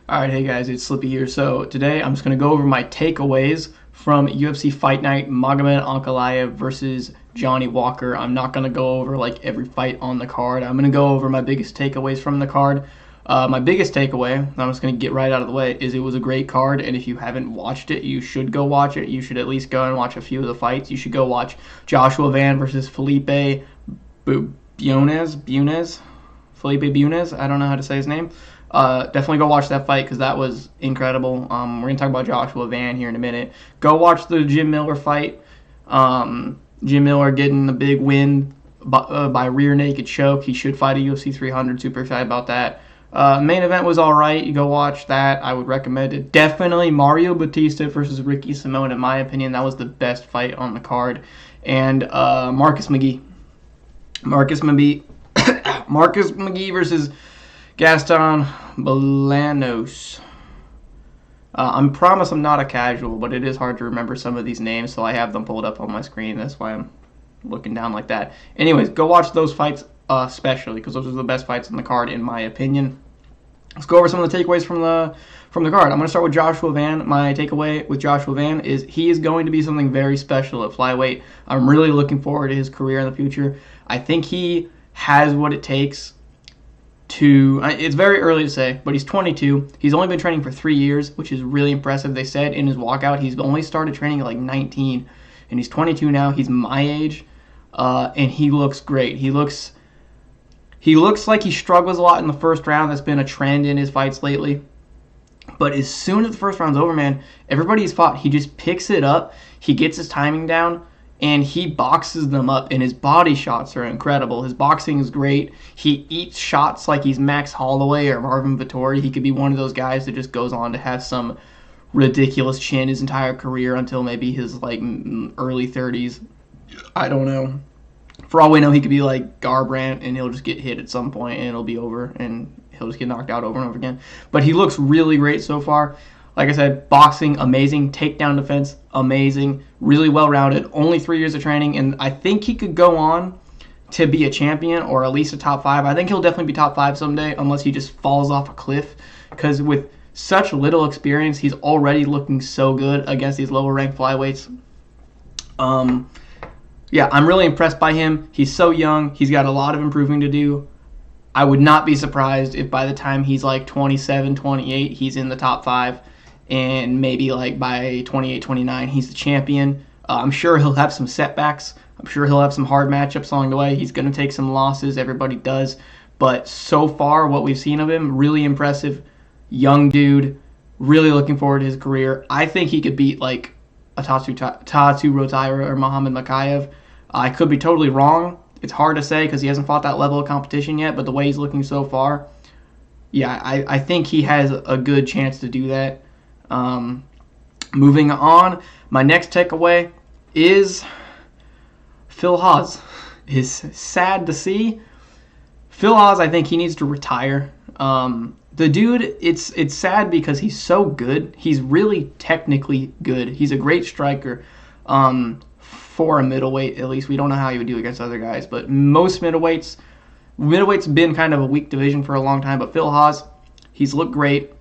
Alright, hey guys, it's Slippy here. So today I'm just going to go over my takeaways from UFC Fight Night Magomed Ankalaev versus Johnny Walker. I'm not going to go over like every fight on the card. I'm going to go over my biggest takeaways from the card. My biggest takeaway, I'm just going to get right out of the way, is it was a great card, and if you haven't watched it, you should go watch it. You should at least go and watch a few of the fights. You should go watch Joshua Van versus Felipe Bunes. Felipe Bunes, I don't know how to say his name. Definitely go watch that fight because that was incredible. We're going to talk about Joshua Van here in a minute. Go watch the Jim Miller fight. Jim Miller getting a big win by rear naked choke. He should fight a UFC 300. Super excited about that. Main event was all right. You go watch that. I would recommend it. Definitely Mario Batista versus Ricky Simone. In my opinion, that was the best fight on the card. And Marcus McGee versus Gaston Bolanos. I promise I'm not a casual, but it is hard to remember some of these names, so I have them pulled up on my screen. That's why I'm looking down like that. Anyways, go watch those fights, especially because those are the best fights on the card, in my opinion. Let's go over some of the takeaways from the card. I'm going to start with Joshua Van. My takeaway with Joshua Van is he is going to be something very special at flyweight. I'm really looking forward to his career in the future. I think he has what it takes to, it's very early to say, but he's 22. He's only been training for 3 years, which is really impressive. They said in his walkout he's only started training at like 19, and he's 22 now. He's my age, and he looks great. He looks like he struggles a lot in the first round. That's been a trend in his fights lately. But as soon as the first round's over, man, everybody he's fought, he just picks it up. He gets his timing down, and he boxes them up, and his body shots are incredible. His boxing is great. He eats shots like he's Max Holloway or Marvin Vettori. He could be one of those guys that just goes on to have some ridiculous chin his entire career until maybe his like early 30s. I don't know. For all we know, he could be like Garbrandt, and he'll just get hit at some point, and it'll be over, and he'll just get knocked out over and over again. But he looks really great so far. Like I said, boxing, amazing. Takedown defense, amazing. Really well-rounded. Only 3 years of training, and I think he could go on to be a champion or at least a top 5. I think he'll definitely be top 5 someday unless he just falls off a cliff, because with such little experience, he's already looking so good against these lower-ranked flyweights. Yeah, I'm really impressed by him. He's so young. He's got a lot of improving to do. I would not be surprised if by the time he's like 27, 28, he's in the top 5. And maybe like by 28, 29, he's the champion. I'm sure he'll have some setbacks. I'm sure he'll have some hard matchups along the way. He's going to take some losses. Everybody does. But so far, what we've seen of him, really impressive. Young dude. Really looking forward to his career. I think he could beat like a Tatu Rotaira or Muhammad Makayev. I could be totally wrong. It's hard to say because he hasn't fought that level of competition yet, but the way he's looking so far, yeah, I think he has a good chance to do that. Moving on, my next takeaway is Phil Hawes. It's sad to see. Phil Hawes, I think he needs to retire. The dude, it's sad because he's so good. He's really technically good. He's a great striker. For a middleweight, at least. We don't know how he would do against other guys, but most middleweight's been kind of a weak division for a long time, but Phil Hawes, he's looked great.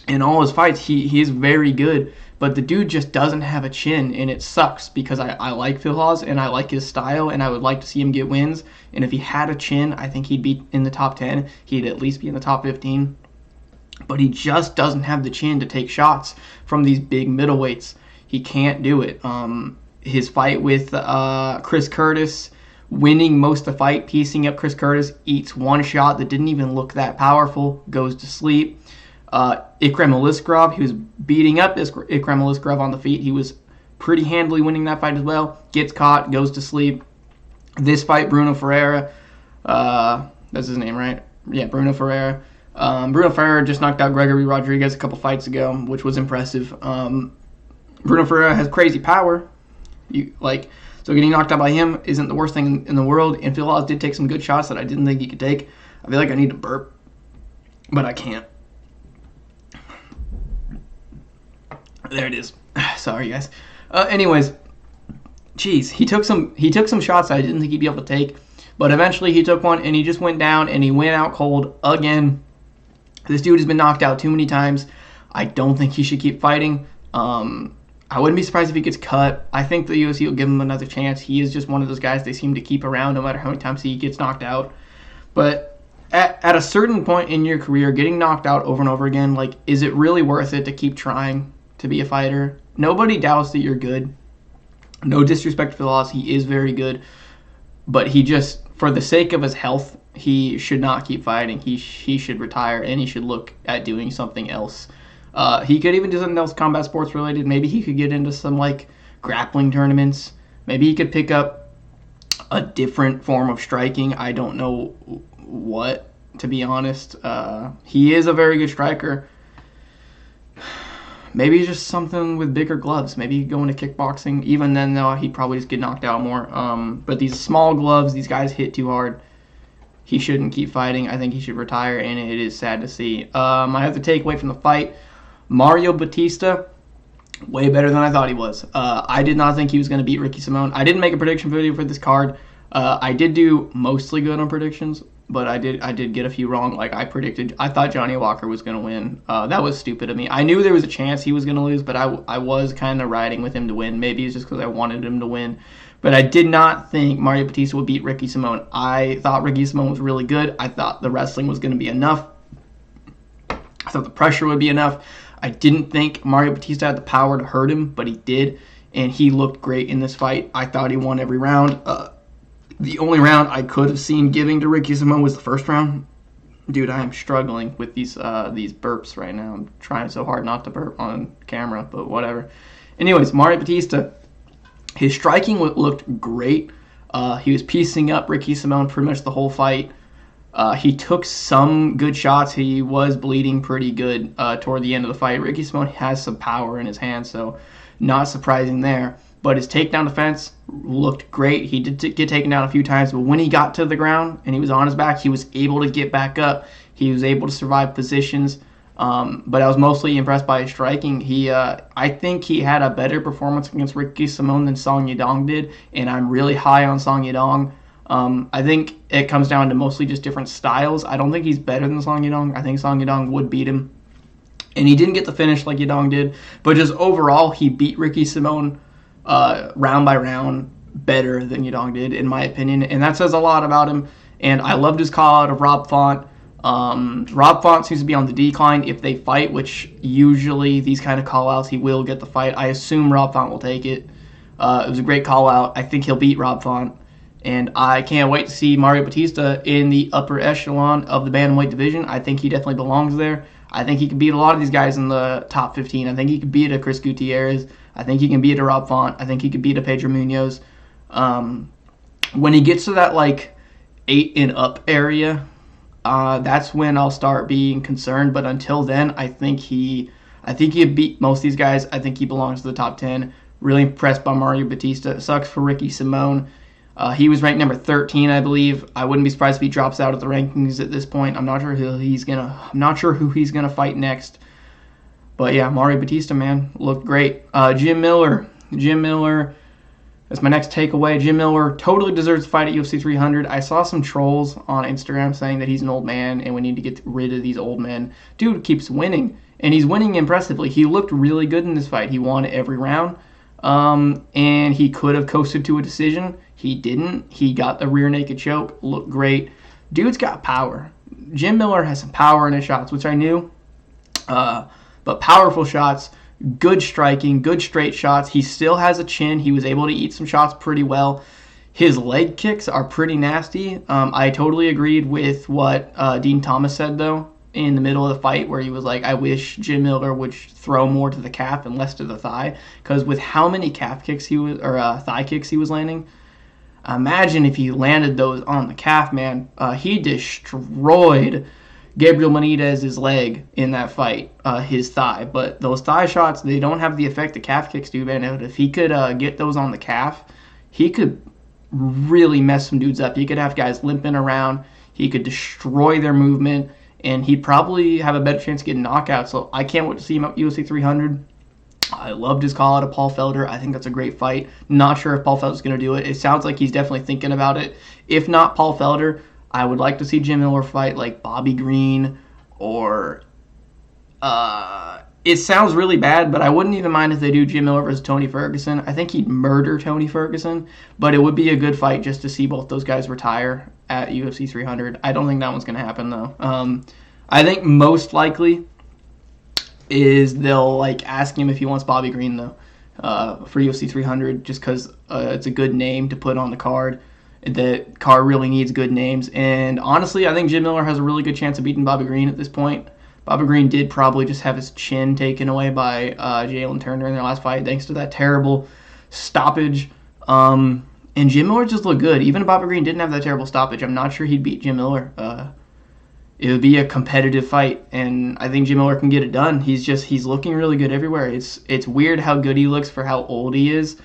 In all his fights, he is very good, but the dude just doesn't have a chin, and it sucks because I like Phil Hawes, and I like his style, and I would like to see him get wins, and if he had a chin, I think he'd be in the top 10. He'd at least be in the top 15, but he just doesn't have the chin to take shots from these big middleweights. He can't do it. His fight with Chris Curtis, winning most of the fight, piecing up Chris Curtis, eats one shot that didn't even look that powerful, goes to sleep. Ikram Aliskerov, he was beating up Ikram Aliskerov on the feet. He was pretty handily winning that fight as well. Gets caught, goes to sleep. This fight, Bruno Ferreira, that's his name, right? Yeah, Bruno Ferreira. Bruno Ferreira just knocked out Gregory Rodriguez a couple fights ago, which was impressive. Bruno Ferreira has crazy power. So getting knocked out by him isn't the worst thing in the world. And Phil Hawes did take some good shots that I didn't think he could take. I feel like I need to burp, but I can't. There it is. Sorry, guys. Anyways, geez, he took some shots that I didn't think he'd be able to take, but eventually he took one and he just went down and he went out cold again. This dude has been knocked out too many times. I don't think he should keep fighting. I wouldn't be surprised if he gets cut. I think the UFC will give him another chance. He is just one of those guys they seem to keep around no matter how many times he gets knocked out. But at a certain point in your career, getting knocked out over and over again, like, is it really worth it to keep trying to be a fighter? Nobody doubts that you're good. No disrespect to the loss. He is very good. But he just, for the sake of his health, he should not keep fighting. He should retire, and he should look at doing something else. He could even do something else combat sports related. Maybe he could get into some like grappling tournaments. Maybe he could pick up a different form of striking. I don't know what, to be honest. He is a very good striker. Maybe just something with bigger gloves. Maybe go into kickboxing. Even then, though, he'd probably just get knocked out more. But these small gloves, these guys hit too hard. He shouldn't keep fighting. I think he should retire, and it is sad to see. I have to take away from the fight. Mario Batista, way better than I thought he was. I did not think he was going to beat Ricky Simón. I didn't make a prediction video for this card. I did do mostly good on predictions, but I did get a few wrong. Like I thought Johnny Walker was going to win. That was stupid of me. I knew there was a chance he was going to lose, but I was kind of riding with him to win. Maybe it's just because I wanted him to win. But I did not think Mario Batista would beat Ricky Simón. I thought Ricky Simón was really good. I thought the wrestling was going to be enough. I thought the pressure would be enough. I didn't think Mario Batista had the power to hurt him, but he did, and he looked great in this fight. I thought he won every round. The only round I could have seen giving to Ricky Simón was the first round. Dude, I am struggling with these burps right now. I'm trying so hard not to burp on camera, but whatever. Anyways, Mario Batista, his striking looked great. He was piecing up Ricky Simón pretty much the whole fight. He took some good shots. He was bleeding pretty good toward the end of the fight. Ricky Simón has some power in his hands, so not surprising there. But his takedown defense looked great. He did get taken down a few times, but when he got to the ground and he was on his back, he was able to get back up. He was able to survive positions. But I was mostly impressed by his striking. I think he had a better performance against Ricky Simón than Song Yadong did, and I'm really high on Song Yadong. I think it comes down to mostly just different styles. I don't think he's better than Song Yadong. I think Song Yadong would beat him. And he didn't get the finish like Yadong did. But just overall, he beat Ricky Simón round by round better than Yadong did, in my opinion. And that says a lot about him. And I loved his call out of Rob Font. Rob Font seems to be on the decline if they fight, which usually these kind of call-outs, he will get the fight. I assume Rob Font will take it. It was a great call-out. I think he'll beat Rob Font. And I can't wait to see Mario Batista in the upper echelon of the bantamweight division. I think he definitely belongs there. I think he could beat a lot of these guys in the top 15. I think he could beat a Chris Gutierrez. I think he can beat a Rob Font. I think he could beat a Pedro Munoz. When he gets to that, like, 8 and up area, that's when I'll start being concerned. But until then, I think he beat most of these guys. I think he belongs to the top 10. Really impressed by Mario Batista. It sucks for Ricky Simón. He was ranked number 13, I believe. I wouldn't be surprised if he drops out of the rankings at this point. I'm not sure who he's gonna fight next. But yeah, Mario Batista, man, looked great. Jim Miller, that's my next takeaway. Jim Miller totally deserves to fight at UFC 300. I saw some trolls on Instagram saying that he's an old man and we need to get rid of these old men. Dude keeps winning, and he's winning impressively. He looked really good in this fight. He won every round, and he could have coasted to a decision. He didn't. He got the rear naked choke. Looked great. Dude's got power. Jim Miller has some power in his shots, which I knew. But powerful shots, good striking, good straight shots. He still has a chin. He was able to eat some shots pretty well. His leg kicks are pretty nasty. I totally agreed with what Dean Thomas said, though, in the middle of the fight, where he was like, I wish Jim Miller would throw more to the calf and less to the thigh. Because with how many thigh kicks he was landing, imagine if he landed those on the calf, man. He destroyed Gabriel Benitez's leg in that fight, his thigh. But those thigh shots, they don't have the effect that calf kicks do, man. If he could get those on the calf, he could really mess some dudes up. He could have guys limping around. He could destroy their movement, and he'd probably have a better chance of getting knockouts. So I can't wait to see him at UFC 300. I loved his call out of Paul Felder. I think that's a great fight. Not sure if Paul Felder's going to do it. It sounds like he's definitely thinking about it. If not Paul Felder, I would like to see Jim Miller fight like Bobby Green or it sounds really bad, but I wouldn't even mind if they do Jim Miller versus Tony Ferguson. I think he'd murder Tony Ferguson, but it would be a good fight just to see both those guys retire at UFC 300. I don't think that one's going to happen, though. I think most likely is they'll ask him if he wants Bobby Green, though, for UFC 300, just because it's a good name to put on the card. The card really needs good names, and honestly, I think Jim Miller has a really good chance of beating Bobby Green at this point. Bobby Green did probably just have his chin taken away by Jalen Turner in their last fight, thanks to that terrible stoppage. And Jim Miller just looked good. Even if Bobby Green didn't have that terrible stoppage, I'm not sure he'd beat Jim Miller. It would be a competitive fight, and I think Jim Miller can get it done. He's looking really good everywhere. It's weird how good he looks for how old he is.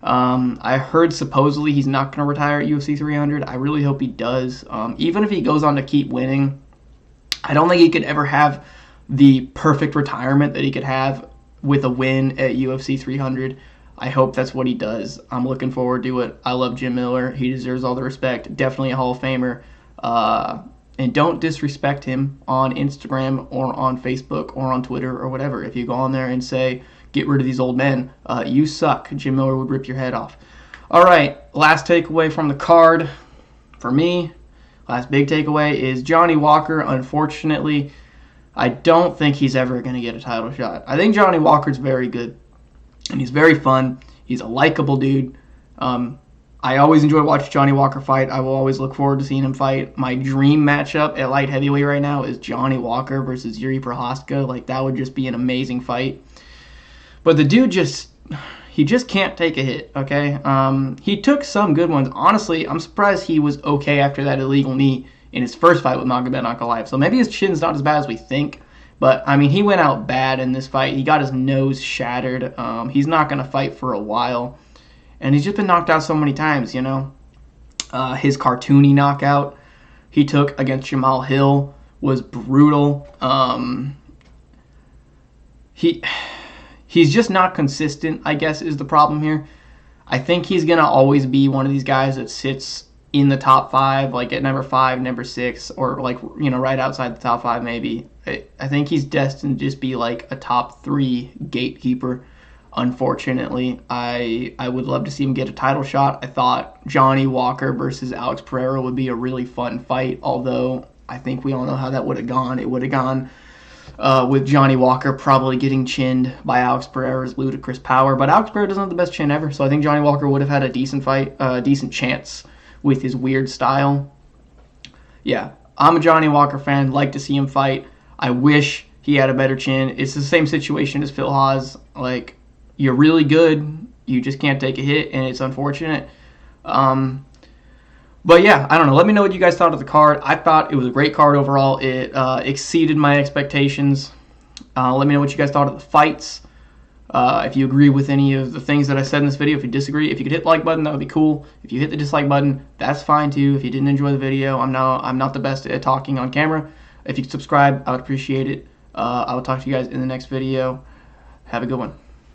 I heard supposedly he's not going to retire at UFC 300. I really hope he does. Even if he goes on to keep winning, I don't think he could ever have the perfect retirement that he could have with a win at UFC 300. I hope that's what he does. I'm looking forward to it. I love Jim Miller. He deserves all the respect. Definitely a Hall of Famer. And don't disrespect him on Instagram or on Facebook or on Twitter or whatever. If you go on there and say, get rid of these old men, you suck. Jim Miller would rip your head off. All right, last takeaway from the card for me. Last big takeaway is Johnny Walker. Unfortunately, I don't think he's ever going to get a title shot. I think Johnny Walker's very good, and he's very fun. He's a likable dude. I always enjoy watching Johnny Walker fight. I will always look forward to seeing him fight. My dream matchup at light heavyweight right now is Johnny Walker versus Yuri Prochazka. That would just be an amazing fight. But the dude he just can't take a hit, okay? He took some good ones. Honestly, I'm surprised he was okay after that illegal knee in his first fight with Magomed Ankalaev. So maybe his chin's not as bad as we think. But, I mean, he went out bad in this fight. He got his nose shattered. He's not going to fight for a while. And he's just been knocked out so many times, you know? His cartoony knockout he took against Jamal Hill was brutal. He's just not consistent, I guess, is the problem here. I think he's going to always be one of these guys that sits in the top 5, at number 5, number 6, or, right outside the top 5 maybe. I think he's destined to just be, a top 3 gatekeeper, unfortunately. I would love to see him get a title shot. I thought Johnny Walker versus Alex Pereira would be a really fun fight, although I think we all know how that would have gone. It would have gone with Johnny Walker probably getting chinned by Alex Pereira's ludicrous power. But Alex Pereira doesn't have the best chin ever, so I think Johnny Walker would have had a decent fight, decent chance with his weird style. Yeah, I'm a Johnny Walker fan. Like to see him fight. I wish he had a better chin. It's the same situation as Phil Haas. You're really good. You just can't take a hit, and it's unfortunate. But yeah, I don't know. Let me know what you guys thought of the card. I thought it was a great card overall. It exceeded my expectations. Let me know what you guys thought of the fights. If you agree with any of the things that I said in this video. If you disagree, if you could hit the like button, that would be cool. If you hit the dislike button, that's fine too. If you didn't enjoy the video, I'm not the best at talking on camera. If you could subscribe, I would appreciate it. I will talk to you guys in the next video. Have a good one.